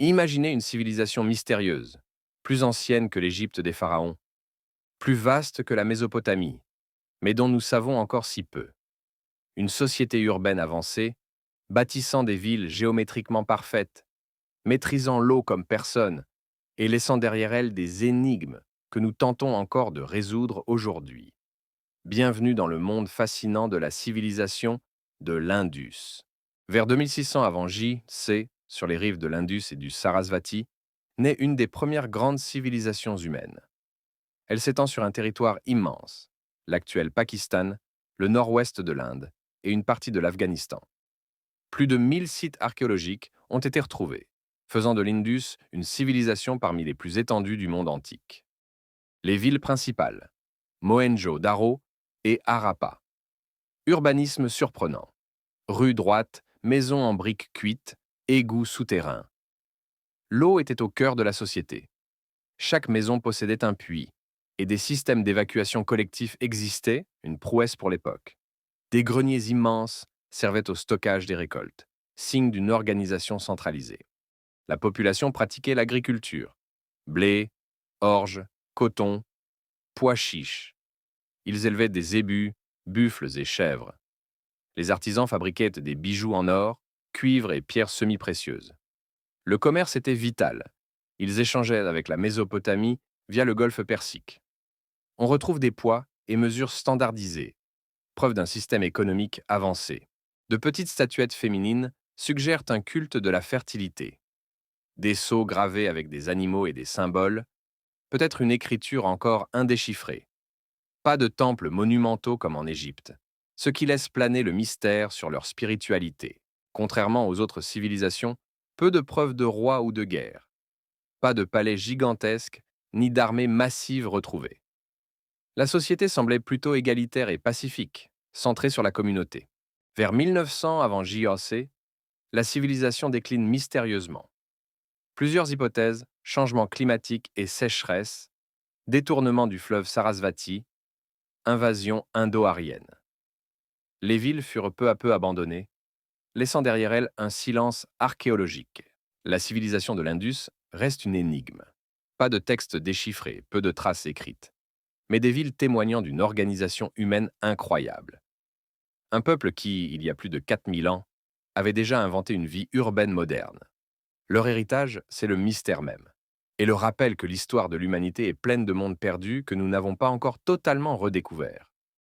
Imaginez une civilisation mystérieuse, plus ancienne que l'Égypte des pharaons, plus vaste que la Mésopotamie, mais dont nous savons encore si peu. Une société urbaine avancée, bâtissant des villes géométriquement parfaites, maîtrisant l'eau comme personne, et laissant derrière elle des énigmes que nous tentons encore de résoudre aujourd'hui. Bienvenue dans le monde fascinant de la civilisation de l'Indus. Vers 2600 avant J.C., sur les rives de l'Indus et du Sarasvati, naît une des premières grandes civilisations humaines. Elle s'étend sur un territoire immense, l'actuel Pakistan, le nord-ouest de l'Inde et une partie de l'Afghanistan. Plus de 1000 sites archéologiques ont été retrouvés, faisant de l'Indus une civilisation parmi les plus étendues du monde antique. Les villes principales, Mohenjo-Daro et Harappa. Urbanisme surprenant. Rues droites, maisons en briques cuites, égouts souterrains. L'eau était au cœur de la société. Chaque maison possédait un puits, et des systèmes d'évacuation collectifs existaient, une prouesse pour l'époque. Des greniers immenses servaient au stockage des récoltes, signe d'une organisation centralisée. La population pratiquait l'agriculture. Blé, orge, coton, pois chiches. Ils élevaient des zébus, buffles et chèvres. Les artisans fabriquaient des bijoux en or, cuivre et pierres semi-précieuses. Le commerce était vital. Ils échangeaient avec la Mésopotamie via le golfe Persique. On retrouve des poids et mesures standardisés, preuve d'un système économique avancé. De petites statuettes féminines suggèrent un culte de la fertilité. Des sceaux gravés avec des animaux et des symboles, peut-être une écriture encore indéchiffrée. Pas de temples monumentaux comme en Égypte, ce qui laisse planer le mystère sur leur spiritualité. Contrairement aux autres civilisations, peu de preuves de rois ou de guerre. Pas de palais gigantesques, ni d'armées massives retrouvées. La société semblait plutôt égalitaire et pacifique, centrée sur la communauté. Vers 1900 avant JAC, la civilisation décline mystérieusement. Plusieurs hypothèses, changement climatique et sécheresse, détournement du fleuve Sarasvati, invasion indo-aryenne. Les villes furent peu à peu abandonnées, laissant derrière elles un silence archéologique. La civilisation de l'Indus reste une énigme. Pas de textes déchiffrés, peu de traces écrites, mais des villes témoignant d'une organisation humaine incroyable. Un peuple qui, il y a plus de 4000 ans, avait déjà inventé une vie urbaine moderne. Leur héritage, c'est le mystère même, et le rappel que l'histoire de l'humanité est pleine de mondes perdus que nous n'avons pas encore totalement redécouverts.